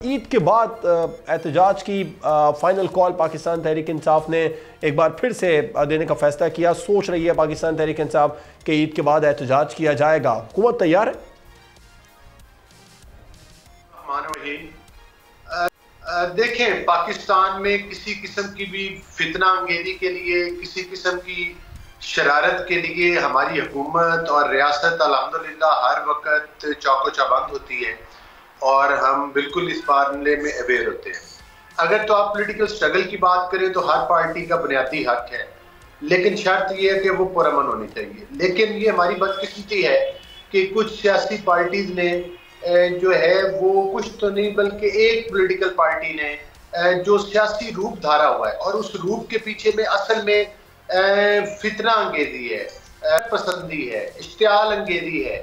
ईद के बाद एहतजाज की फाइनल कॉल पाकिस्तान तहरीक इंसाफ ने एक बार फिर से देने का फैसला किया। सोच रही है पाकिस्तान तहरीक इंसाफ कि ईद के बाद एहतजाज किया जाएगा। हुकूमत तैयार है? देखें, पाकिस्तान में किसी किस्म की भी फितना अंगेजी के लिए, किसी किस्म की शरारत के लिए हमारी हुकूमत और रियासत अल्हम्दुलिल्लाह हर वक्त चौको चौबंद होती है और हम बिल्कुल इस मामले में अवेयर होते हैं। अगर तो आप पॉलिटिकल स्ट्रगल की बात करें तो हर पार्टी का बुनियादी हक है, लेकिन शर्त यह है कि वो पुरअमन होनी चाहिए। लेकिन ये हमारी बदकिस्मती है कि कुछ सियासी पार्टीज ने जो है वो कुछ तो नहीं बल्कि एक पॉलिटिकल पार्टी ने जो सियासी रूप धारा हुआ है और उस रूप के पीछे में असल में फितना अंगेजी है, पसंदी है, इश्तियाल अंगेजी है।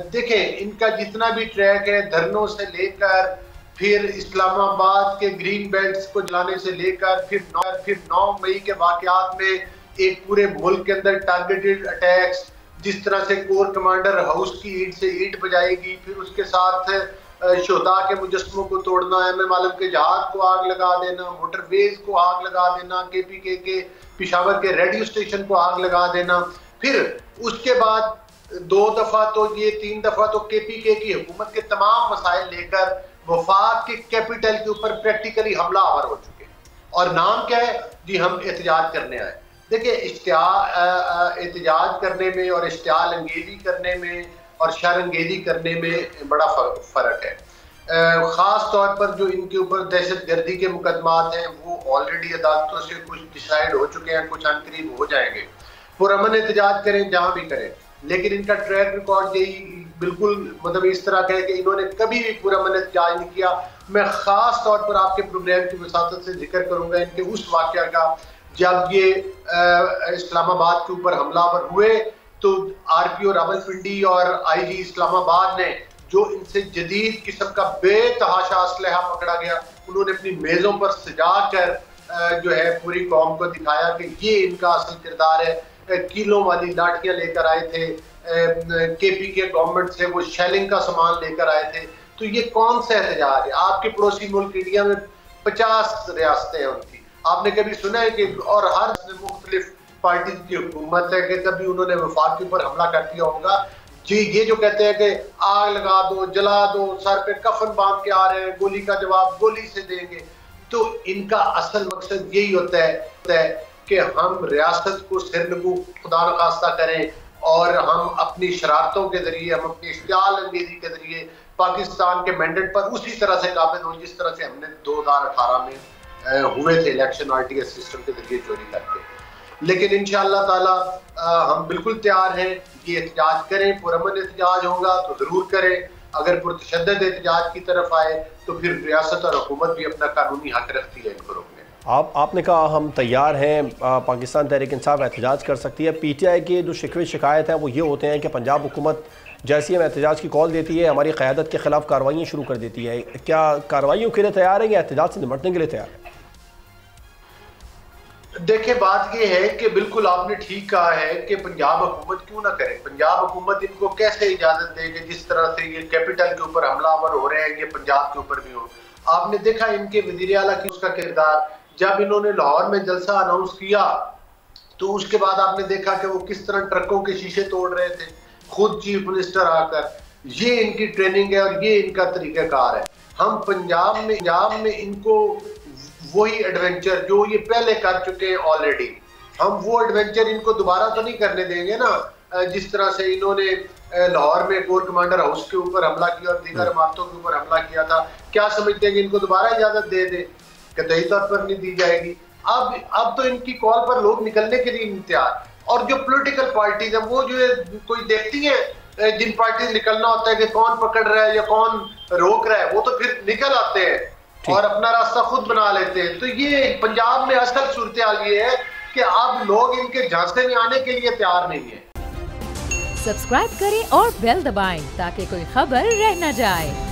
देखें, इनका जितना भी ट्रैक है, धरनों से लेकर फिर इस्लामाबाद के ग्रीन बेल्ट्स को जलाने से लेकर फिर 9 मई के वाकयात में एक पूरे मुल्क के अंदर टारगेटेड अटैक्स, जिस तरह से कोर कमांडर हाउस की ईंट से ईंट बजाएगी, फिर उसके साथ शोहदा के मुजस्समों को तोड़ना, एम आलम के जहाज को आग लगा देना, मोटरवेज को आग लगा देना, KPK के पिशावर के रेडियो स्टेशन को आग लगा देना, फिर उसके बाद 2 दफा तो ये 3 दफा तो KPK की हुकूमत के तमाम मसाइल लेकर वफाक के कैपिटल के ऊपर प्रैक्टिकली हमलावर हो चुके हैं। और नाम क्या है जी? हम एहतजाज करने आए। देखिए, एहतजाज करने में और इश्तियाल अंगेजी करने में और शर अंगेजी करने में बड़ा फ़र्क है। ख़ास तौर पर जो इनके ऊपर दहशत गर्दी के मुकदमात हैं वो ऑलरेडी अदालतों से कुछ डिसाइड हो चुके हैं, कुछ अनकरीब हो जाएंगे। पुरअमन एहतजाज करें जहाँ भी करें, लेकिन इनका ट्रैक रिकॉर्ड यही बिल्कुल मतलब इस तरह का है कि इन्होंने कभी भी पुरअमन एहतजाज नहीं किया। मैं ख़ास तौर पर आपके प्रोग्राम की वसातत से जिक्र करूँगा इनके उस वाक़या का जब ये इस्लामाबाद के ऊपर हमलावर हुए तो RPO रावलपिंडी और IG इस्लामाबाद ने जो इनसे जदीद किस्म का बेतहाशा असलहा पकड़ा गया, उन्होंने अपनी मेज़ों पर सजा कर जो है पूरी कौम को दिखाया कि ये इनका असल किरदार है। किलों वाली लाठियां लेकर आए थे, KPK गवर्नमेंट से वो शेलिंग का सामान लेकर आए थे। तो ये कौन सा एहतजाज है? आपके पड़ोसी मुल्क इंडिया में 50 रियासतें हैं उनकी, आपने कभी सुना है कि और हर मुख्तलिफ पार्टी की हुकूमत है कि कभी उन्होंने वफाक के ऊपर हमला कर दिया होगा? जी, ये जो कहते हैं कि आग लगा दो, जला दो, सर पे कफन बांध के आ रहे हैं, गोली का जवाब गोली से देंगे, तो इनका असल मकसद यही होता है कि हम रियासत को सिरनगू खुदा न खास्ता करें और हम अपनी शरारतों के जरिए, हम अपनी इश्तियाल अंगेजी के जरिए पाकिस्तान के मैंडेट पर उसी तरह से काबिज हो जिस तरह से हमने 2018 में हुए थे इलेक्शन RTS सिस्टम के जरिए चोरी करके। लेकिन इंशाअल्लाह ताला हम बिल्कुल तैयार हैं कि एहतजाज करें। पुरअमन एहतजाज होगा तो ज़रूर करें, अगर पुरतशद्दद एहतजाज की तरफ आए तो फिर रियासत और हुकूमत भी अपना कानूनी हक रखती है इनको रोकने। आपने कहा हम तैयार हैं, पाकिस्तान तहरीक इंसाफ एहतजाज कर सकती है। PTI के जो शिकवे शिकायत हैं वो ये होते हैं कि पंजाब हुकूमत जैसी हम एहतजाज की कॉल देती है हमारी क़यादत के ख़िलाफ़ कार्रवाइयाँ शुरू कर देती है। क्या कार्रवाइयों के लिए तैयार है या एहतजाज से निपटने के लिए तैयार है? देखिए, बात यह है कि बिल्कुल आपने ठीक कहा है कि पंजाब हुकूमत क्यों ना करे। पंजाब हुकूमत इनको कैसे इजाजत दे कि जिस तरह से ये कैपिटल के ऊपर हमलावर हो रहे हैं ये पंजाब के ऊपर भी हो। आपने देखा इनके वज़ीर आला की उसका किरदार, जब इन्होंने लाहौर में जलसा अनाउंस किया तो उसके बाद आपने देखा कि वो किस तरह ट्रकों के शीशे तोड़ रहे थे, खुद चीफ मिनिस्टर आकर। ये इनकी ट्रेनिंग है और ये इनका तरीक़ाकार है। हम पंजाब में इनको वही एडवेंचर जो ये पहले कर चुके हैं ऑलरेडी, हम वो एडवेंचर इनको दोबारा तो नहीं करने देंगे ना। जिस तरह से इन्होंने लाहौर में कोर कमांडर हाउस के ऊपर हमला किया और दीगर इमारतों के ऊपर हमला किया था, क्या समझते हैं कि इनको दोबारा इजाजत दे दे? कतई तौर पर नहीं दी जाएगी। अब तो इनकी कॉल पर लोग निकलने के लिए तैयार। और जो पॉलिटिकल पार्टीज हैं वो जो है कोई देखती है जिन पार्टी निकलना होता है कि कौन पकड़ रहा है या कौन रोक रहा है, वो तो फिर निकल आते हैं और अपना रास्ता खुद बना लेते हैं। तो ये पंजाब में असल सूरत हाल ये है कि अब लोग इनके झांसे में आने के लिए तैयार नहीं है। सब्सक्राइब करें और बेल दबाएं ताकि कोई खबर रह न जाए।